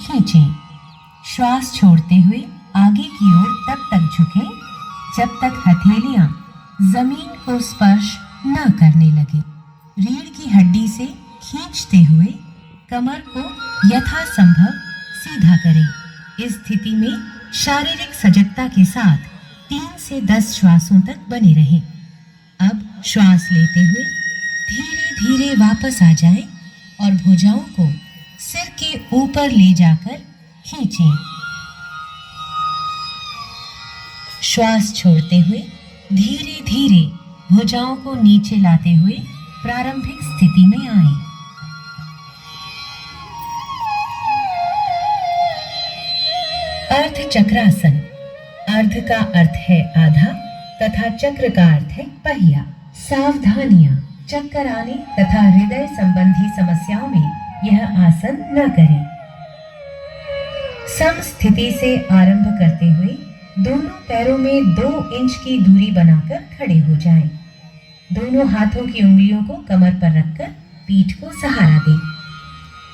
खींचें। श्वास छोड़ते हुए आगे की ओर तब तक झुकें जब तक हथेलियां जमीन को स्पर्श न करने लगे। रीढ़ की हड्डी से खींचते हुए कमर को यथासंभव सीधा करें। इस स्थिति में शारीरिक सजगता के साथ 3 से 10 श्वासों तक बने रहें। अब श्वास लेते हुए धीरे धीरे वापस आ जाएं और भुजाओं को सिर के ऊपर ले जाकर खींचें। श्वास छोड़ते हुए धीरे धीरे भुजाओं को नीचे लाते हुए प्रारंभिक स्थिति में आएं। अर्ध चक्रासन। अर्ध का अर्थ है आधा तथा चक्र का अर्थ है पहिया। सावधानियां। चक्कर आने तथा हृदय संबंधी समस्याओं में यह आसन न करें। सम स्थिति से आरंभ करते हुए दोनों पैरों में 2 इंच की दूरी बनाकर खड़े हो जाएं। दोनों हाथों की उंगलियों को कमर पर रखकर पीठ को सहारा दें।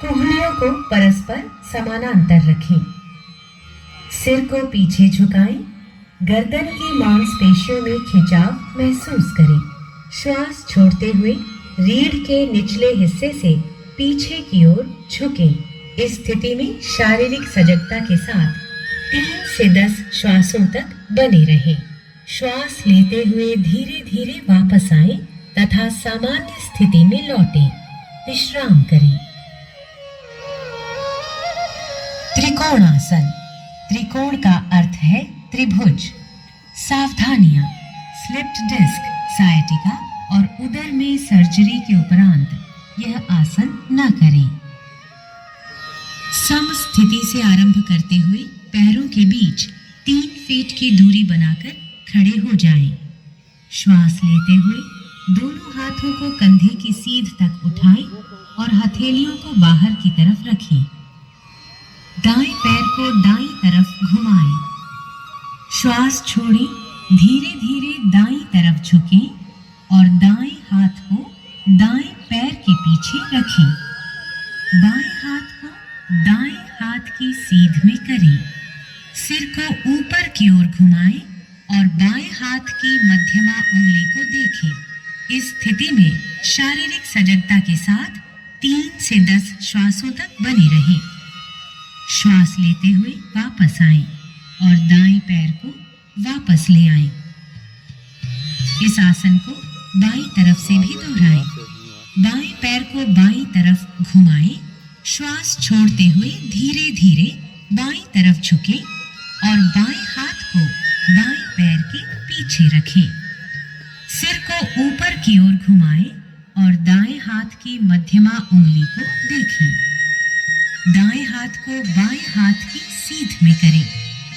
कुहलियों को परस्पर समानांतर रखें। सिर को पीछे झुकाएं। गर्दन की मांसपेशियों में खिंचाव महसूस करें। श्वास छोड़ते हुए रीढ़ के निचले हिस्से से पीछे की ओर झुकें। इस स्थिति में शारीरिक सजगता के साथ 3 से 10 श्वासों तक बने रहें। श्वास लेते हुए धीरे धीरे वापस आएं तथा सामान्य स्थिति में लौटें। विश्राम करें। त्रिकोणासन। त्रिकोण का अर्थ है त्रिभुज। सावधानियां। स्लिप्ड डिस्क, सायटिका और उदर में सर्जरी के उपरांत यह आसन न करें। सम स्थिति से आरंभ करते हुए पैरों के बीच 3 फीट की दूरी बनाकर खड़े हो जाएं। श्वास लेते हुए दोनों हाथों को कंधे की सीध तक उठाएं और हथेलियों को बाहर की तरफ रखें। दाएं पैर को दाईं तरफ घुमाएं। श्वास छोड़ें। धीरे धीरे दाईं तरफ झुकें और दाएं हाथ को दाएं पैर के पीछे रखें। बाएं हाथ को दाएं हाथ की सीध में करें। सिर को ऊपर की ओर घुमाएं और बाएं हाथ की मध्यमा उंगली को देखें। इस स्थिति में शारीरिक सजगता के साथ 3 से 10 श्वासों तक बने रहें। श्वास लेते हुए वापस आएं और दाएं पैर को वापस ले आएं। इस आसन को बाईं तरफ से भी दोहराएं। बाएं पैर को बाईं तरफ घुमाएं। श्वास छोड़ते हुए धीरे धीरे बाईं तरफ झुकें और बाएं हाथ को बाएं पैर के पीछे रखें। सिर को ऊपर की ओर घुमाएं और दाएं हाथ की मध्यमा उंगली को देखें। दाएं हाथ को बाएं हाथ की सीध में करें।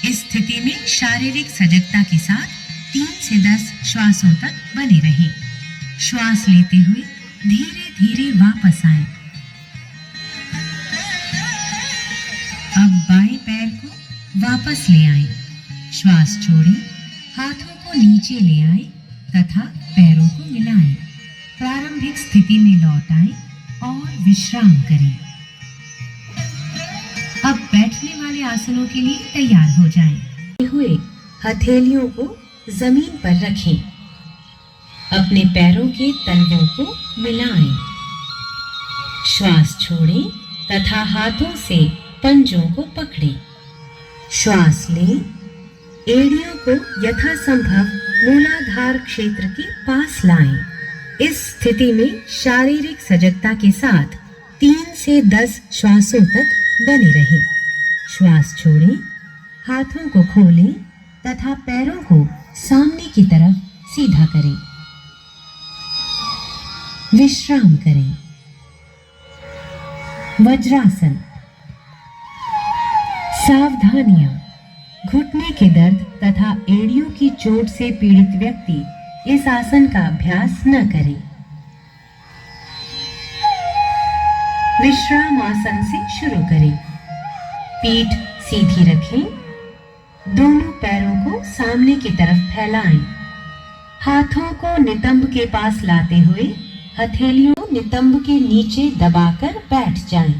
इस स्थिति में शारीरिक सजगता के साथ 3 से 10 श्वासों तक बने रहें। श्वास लेते हुए धीरे धीरे वापस आएं। अब बाएं पैर को वापस ले आएं। श्वास छोड़ें। हाथों को नीचे ले आएं तथा पैरों को मिलाएं। प्रारंभिक स्थिति में लौट आएं और विश्राम करें। अब बैठने वाले आसनों के लिए तैयार हो जाएं। हुए हथेलियों को जमीन पर रखें। अपने पैरों के तलवों को मिलाएं। श्वास छोड़ें तथा हाथों से पंजों को पकड़ें। श्वास लें। एड़ियों को यथासंभव मूलाधार क्षेत्र के पास लाएं। इस स्थिति में शारीरिक सजगता के साथ 3 से 10 श्वासों तक बने रहें। श्वास छोड़ें। हाथों को खोलें तथा पैरों को सामने की तरफ सीधा करें। विश्राम करें। वज्रासन। सावधानियां। घुटने के दर्द तथा एड़ियों की चोट से पीड़ित व्यक्ति इस आसन का अभ्यास न करे। विश्राम आसन से शुरू करें। पीठ सीधी रखें। दोनों पैरों को सामने की तरफ फैलाएं। हाथों को नितंब के पास लाते हुए हथेलियों नितंब के नीचे दबाकर बैठ जाएं।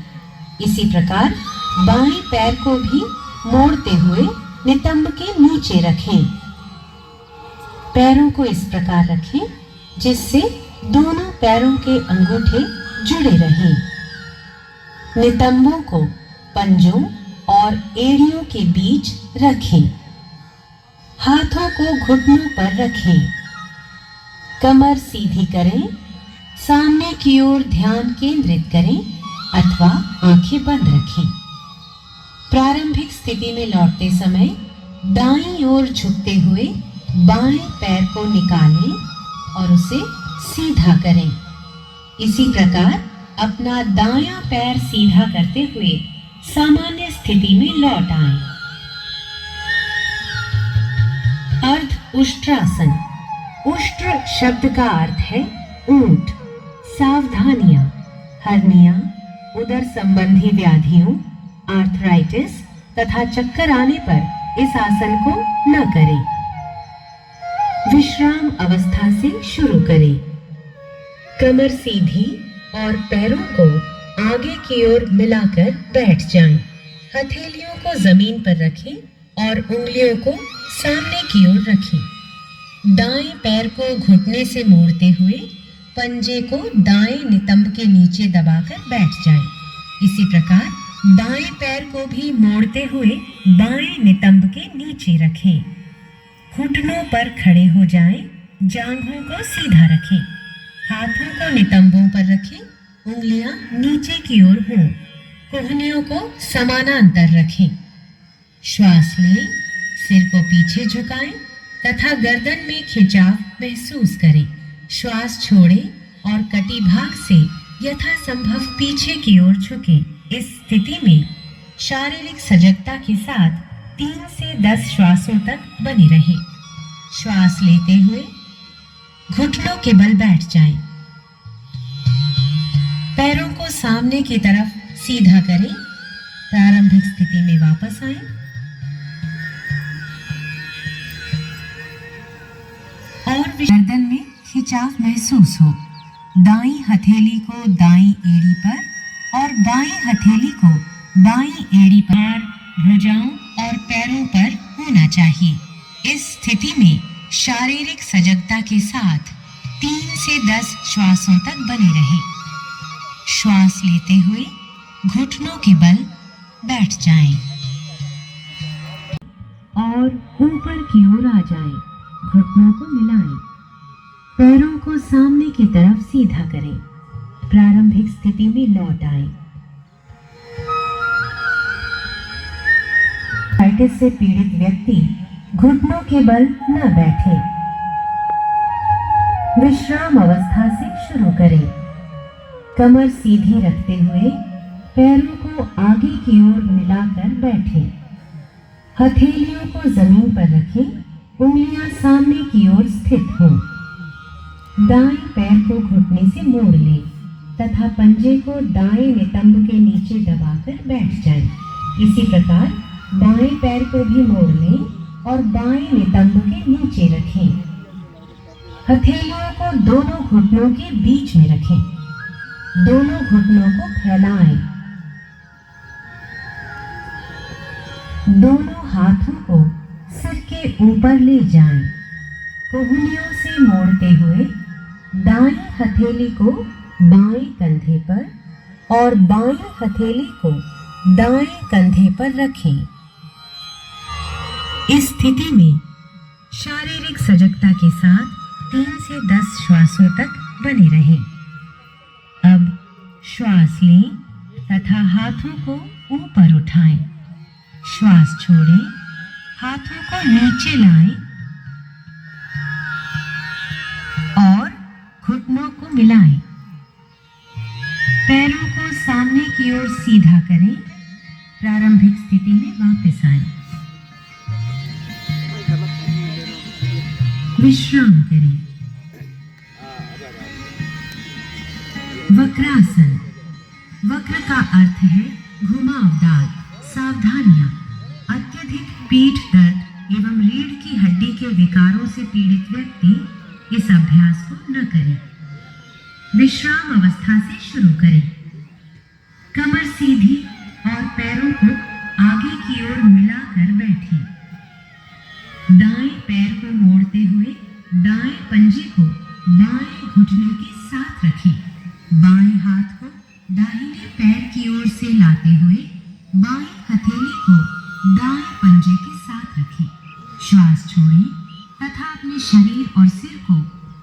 इसी प्रकार बाएं पैर को भी मोड़ते हुए नितंब के नीचे रखें। पैरों को इस प्रकार रखें जिससे दोनों पैरों के अंगूठे जुड़े रहें। नितंबों को पंजों और एड़ियों के बीच रखें। हाथों को घुटनों पर रखें। कमर सीधी करें। सामने की ओर ध्यान केंद्रित करें अथवा आंखें बंद रखें। प्रारंभिक स्थिति में लौटते समय दाईं ओर झुकते हुए बाएं पैर को निकालें और उसे सीधा करें। इसी प्रकार अपना दायां पैर सीधा करते हुए सामान्य स्थिति में लौट आएं। अर्ध उष्ट्रासन। उष्ट्र शब्द का अर्थ है ऊंट। सावधानियां, हर्निया, उदर संबंधी व्याधियों, आर्थराइटिस तथा चक्कर आने पर इस आसन को न करें। विश्राम अवस्था से शुरू करें। कमर सीधी और पैरों को आगे की ओर मिलाकर बैठ जाएं। हथेलियों को जमीन पर रखें और उंगलियों को सामने की ओर रखें। दाएं पैर को घुटने से मोड़ते हुए पंजे को दाएं नितंब के नीचे दबाकर बैठ जाएं। इसी प्रकार बाएं पैर को भी मोड़ते हुए बाएं नितंब के नीचे रखें। घुटनों पर खड़े हो जाएं। जांघों को सीधा रखें। हाथों को नितंबों पर रखें। उंगलियां नीचे की ओर हों। कोहनियों को समानांतर रखें। श्वास लें। सिर को पीछे झुकाएं तथा गर्दन में खिंचाव महसूस करें। श्वास छोड़ें और कटिभाग से यथासंभव पीछे की ओर झुकें। इस स्थिति में शारीरिक सजगता के साथ 3 से 10 श्वासों तक बने रहें। श्वास लेते हुए घुटनों के बल बैठ जाएं। पैरों को सामने की तरफ सीधा करें। प्रारंभिक स्थिति में वापस आएं। और गर्दन में खिंचाव महसूस हो। दाईं हथेली को दाईं एड़ी पर और बाईं हथेली को बाईं एड़ी पर, भुजाओं और पैरों पर होना चाहिए। इस स्थिति में शारीरिक सजगता के साथ 3 से 10 श्वासों तक बने रहें। श्वास लेते हुए घुटनों के बल बैठ जाएं और ऊपर की ओर आ जाएं। घुटनों को मिलाएं। पैरों को सामने की तरफ सीधा करें। प्रारंभिक स्थिति में लौट आएं। आर्थराइटिस से पीड़ित व्यक्ति घुटनों के बल न बैठे। विश्राम अवस्था से शुरू करें। कमर सीधी रखते हुए पैरों को आगे की ओर मिलाकर बैठें। हथेलियों को जमीन पर रखें। उंगलियां सामने की ओर स्थित हों। दाएं पैर को घुटने से मोड़ लें तथा पंजे को दाएं नितंब के नीचे दबाकर बैठ जाएं। इसी प्रकार बाएं पैर को भी मोड़ लें और बाएं नितंब के नीचे रखें। हथेलियों को दोनों घुटनों के बीच में रखें। दोनों घुटनों को फैलाएं। दोनों हाथों को सिर के ऊपर ले जाएं। कोहनियों से मोड़ते हुए दाईं हथेली को बाएं कंधे पर और बाईं हथेली को दाएं कंधे पर रखें। इस स्थिति में शारीरिक सजगता के साथ 3 से 10 श्वासों तक बने रहें। अब श्वास लें तथा हाथों को ऊपर उठाएं। श्वास छोड़ें। हाथों को नीचे लाएं और घुटनों को मिलाएं। पैरों को सामने की ओर सीधा करें। प्रारंभिक स्थिति में वापस आएं। विश्राम करें। वक्रासन। वक्र का अर्थ है घुमावदार। सावधानियां, अत्यधिक पीठ दर्द एवं रीढ़ की हड्डी के विकारों से पीड़ित व्यक्ति इस अभ्यास को न करें। विश्राम अवस्था से शुरू करें। कमर सीधी और पैरों को आगे की ओर मिलाकर बैठे। दाएं पैर को मोड़ते हुए दाएं पंजे को बाएं घुटने के साथ रखें। बाएं हाथ को दाहिने पैर की ओर से लाते हुए बाएं हथेली को दाएं पंजे के साथ रखें। श्वास छोड़ें तथा अपने शरीर और सिर को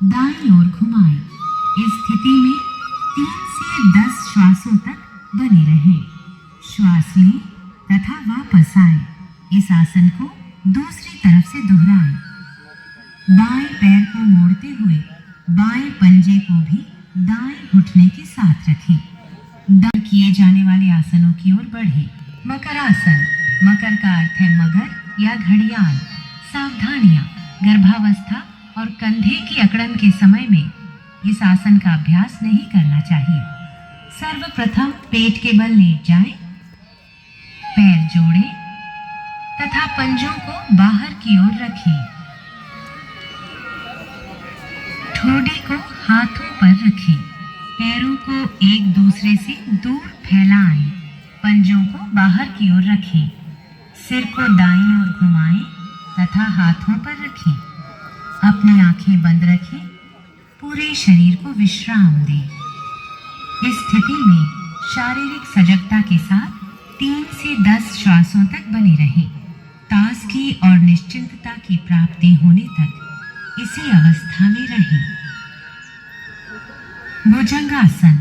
दाईं ओर घुमाएं। इस स्थिति में 3 से 10 श्वासों तक बने रहें। श्वास लें तथा वापस आएं। इस आसन को दूसरी तरफ से दोहराएं। बाएं पैर को मोड़ते हुए बाएं पंजे को भी दाएं घुटने के साथ रखें। दाएं किए जाने वाले आसनों की ओर बढ़ें। मकर आसन। मकर का अर्थ है मगर या घड़ियाल। सावधानियां। गर्भावस्था और कंधे की अकड़न के समय में इस आसन का अभ्यास नहीं करना चाहिए। सर्वप्रथम पेट के बल लेट जाएं, पैर जोड़ें तथा पंजों को बाहर की ओर रखें। ठोड़ी को हाथों पर रखें। पैरों को एक दूसरे से दूर फैलाएं। पंजों को बाहर की ओर रखें। सिर को दाईं ओर घुमाएं तथा हाथों पर रखें। अपनी आंखें बंद रखें। पूरे शरीर को विश्राम दें। इस स्थिति में शारीरिक सजगता के साथ 3 से 10 श्वासों तक बने रहें। ताजगी और निश्चिंतता की प्राप्ति होने तक इसी अवस्था में रहें। भुजंगासन।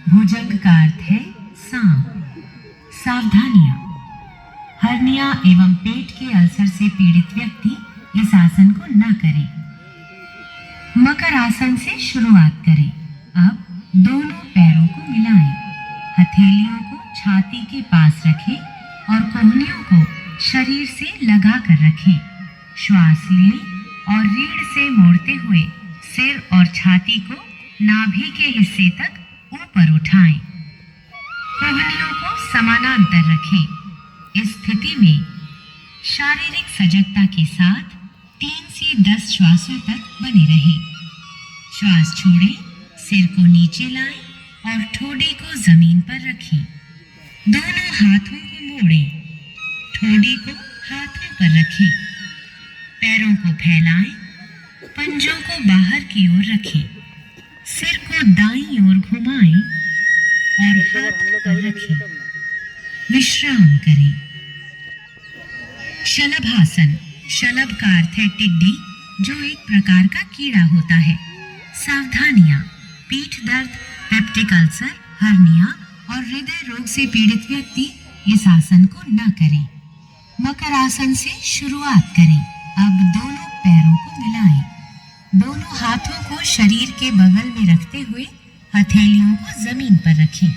भुजंग का अर्थ है सांप। सावधानियां। हर्निया एवं पेट के अल्सर से पीड़ित व्यक्ति इस आसन को न करें। मकर आसन से शुरुआत करें। अब दोनों पैरों को मिलाएं। हथेलियों को छाती के पास रखें और कोहनियों को शरीर से लगा कर रखें। श्वास लें और रीढ़ से मोड़ते हुए सिर और छाती को नाभि के हिस्से तक ऊपर उठाएं। कोहनियों को समानांतर रखें। इस स्थिति में शारीरिक सजगता के साथ 3 से 10 श्वासों तक बने रहें। श्वास छोड़ें, सिर को नीचे लाएं और ठोड़ी को जमीन पर रखें। दोनों हाथों को मोड़ें। ठोड़ी को हाथों पर रखें। पैरों को फैलाएं। पंजों को बाहर की ओर रखें। सिर को दाईं ओर घुमाएं और हाथ पर रखें। विश्राम करें। शलभासन। शलभ का अर्थ है टिड्डी, जो एक प्रकार का कीड़ा होता है। सावधानियां। पीठ दर्द, पेप्टिक अल्सर, हर्निया और हृदय रोग से पीड़ित व्यक्ति इस आसन को न करें। मकर आसन से शुरुआत करें। अब दोनों पैरों को मिलाएं। दोनों हाथों को शरीर के बगल में रखते हुए हथेलियों को जमीन पर रखें।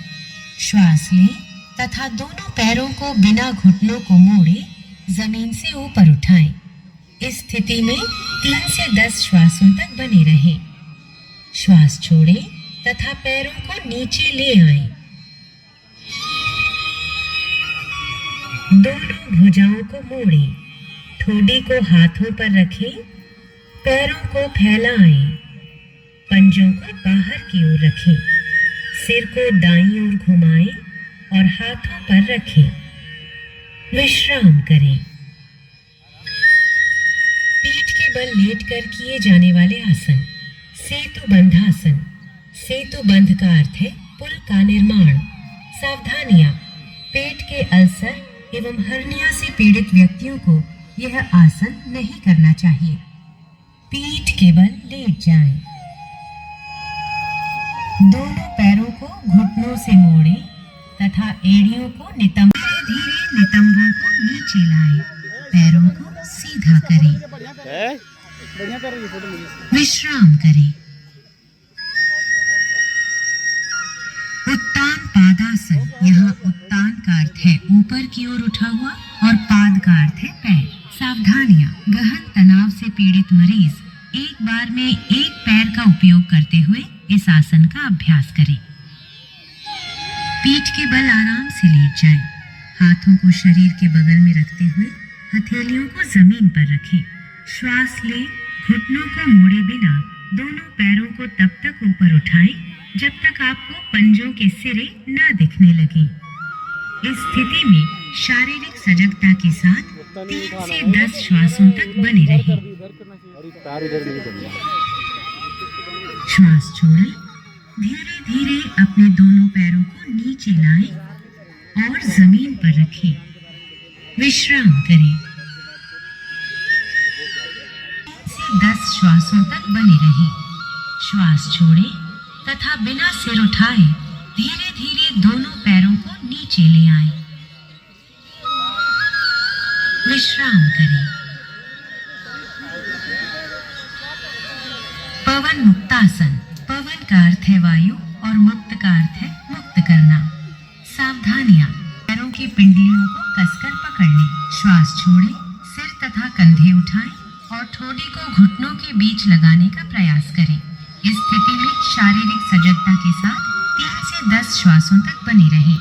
श्वास लें तथा दोनों पैरों को बिना घुटनों को मोड़े जमीन से ऊपर उठाएं। इस स्थिति में 3 से 10 श्वासों तक बने रहें। श्वास छोड़ें तथा पैरों को नीचे ले आएं। दोनों भुजाओं को मोड़ें। ठोड़ी को हाथों पर रखें। पैरों को फैलाएं। पंजों को बाहर की ओर रखें। सिर को दाईं ओर घुमाएं और हाथों पर रखें। विश्राम करें। पीठ के बल लेटकर किए जाने वाले आसन। सेतु बंधासन। सेतु बंध का अर्थ है पुल का निर्माण। सावधानियां। पेट के अल्सर एवं हर्निया से पीड़ित व्यक्तियों को यह आसन नहीं करना चाहिए। पीठ के बल लेट जाएं। दोनों पैरों को घुटनों से मोड़ें तथा एड़ियों को धीरे धीरे नितंबों को नीचे लाएं। पैरों को सीधा करें। विश्राम करें। उत्तान पादासन। यहाँ उत्तान का अर्थ है ऊपर की ओर उठा हुआ और पाद का अर्थ है पैर। सावधानियां। गहन तनाव से पीड़ित मरीज एक बार में एक पैर का उपयोग करते हुए इस आसन का अभ्यास करें। पीठ के बल आराम से लेट जाएं। हाथों को शरीर के बगल में रखते हुए हथेलियों को जमीन पर रखें। श्वास लें। घुटनों को मोड़े बिना दोनों पैरों को तब तक ऊपर उठाएं जब तक आपको पंजों के सिरे न दिखने लगे। इस स्थिति में शारीरिक सजगता के साथ 3 से 10 श्वासों तक बने रहें। श्वास छोड़ें, धीरे धीरे अपने दोनों पैरों को नीचे लाएं और जमीन पर रखें। विश्राम करें। 3 से 10 श्वासों तक बने रहें। श्वास छोड़ें तथा बिना सिर उठाए धीरे धीरे दोनों पैरों को नीचे ले आएं। विश्राम करें। पवन मुक्तासन। पवन का अर्थ है वायु और मुक्त का अर्थ है मुक्त करना। सावधानियां। पैरों की पिंडलियों को कसकर पकड़ लें। श्वास छोड़ें, सिर तथा कंधे उठाएं और ठोड़ी को घुटनों के बीच लगाने का प्रयास करें। इस स्थिति में शारीरिक सजगता के साथ 3 से 10 श्वासों तक बने रहें।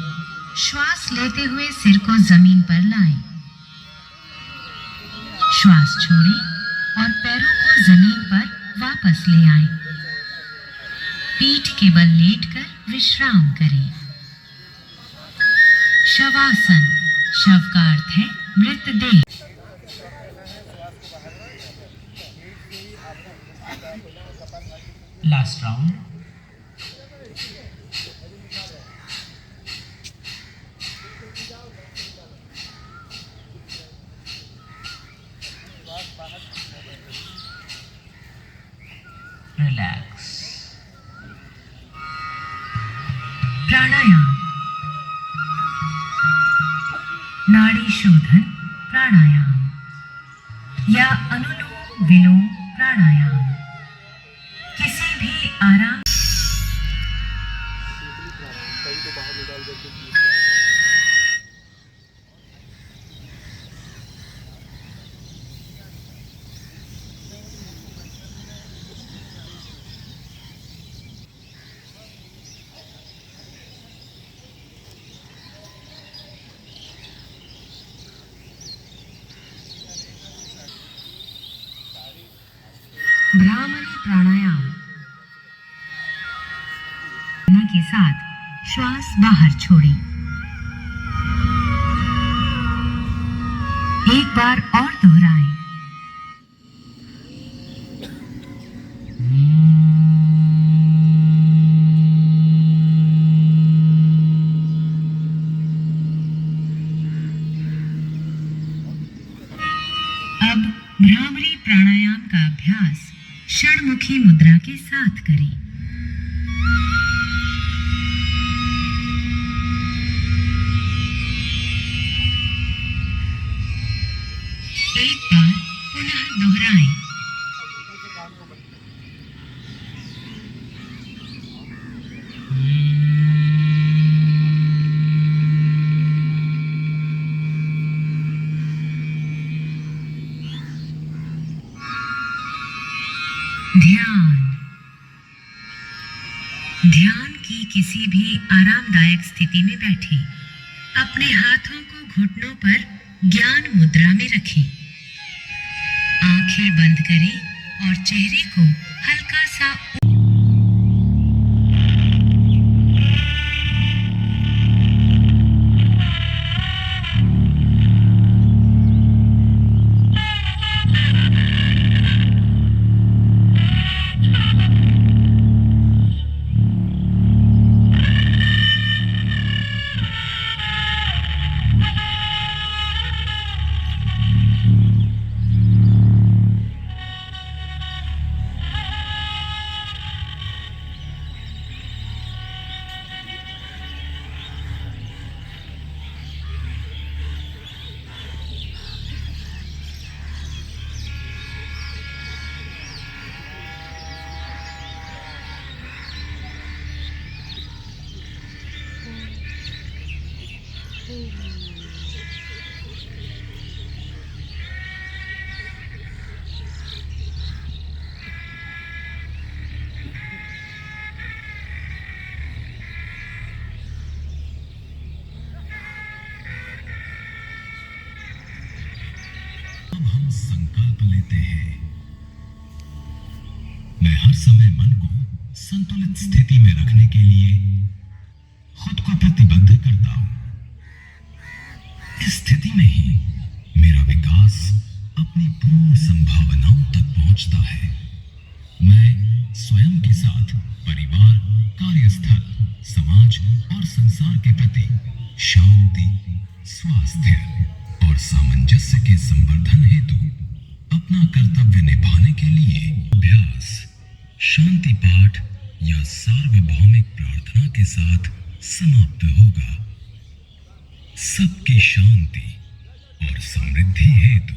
श्वास लेते हुए सिर को जमीन पर लाएं। श्वास छोड़ें और पैरों को जमीन पर वापस ले आएं। पीठ के बल लेटकर विश्राम करें। शवासन। शव का अर्थ है मृतदेह। Last round. रिलैक्स। प्राणायाम। नाड़ी शोधन प्राणायाम या अनुलोम विलोम प्राणायाम किसी भी आराम भ्रामरी प्राणायाम के साथ श्वास बाहर छोड़ें। एक बार और दोहराएं। अब भ्रामरी प्राणायाम का अभ्यास षणमुखी मुद्रा के साथ करें। एक बार पुनः दोहराएं। ध्यान की किसी भी आरामदायक स्थिति में बैठें। अपने हाथों को घुटनों पर ज्ञान मुद्रा में रखें। आंखें बंद करें और चेहरे को हल्का सा हम संकल्प लेते हैं। मैं हर समय मन को संतुलित स्थिति में रखने के लिए खुद को प्रतिबद्ध करता हूं। इस स्थिति में ही मेरा विकास अपनी पूर्ण संभावनाओं तक पहुंचता है। मैं स्वयं के साथ परिवार, कार्यस्थल, समाज और संसार के प्रति शांति, स्वास्थ्य और सामंजस्य के संवर्धन हेतु अपना कर्तव्य निभाने के लिए अभ्यास, शांति पाठ या सार्वभौमिक प्रार्थना के साथ समाप्त होगा। सबकी शांति और समृद्धि हेतु।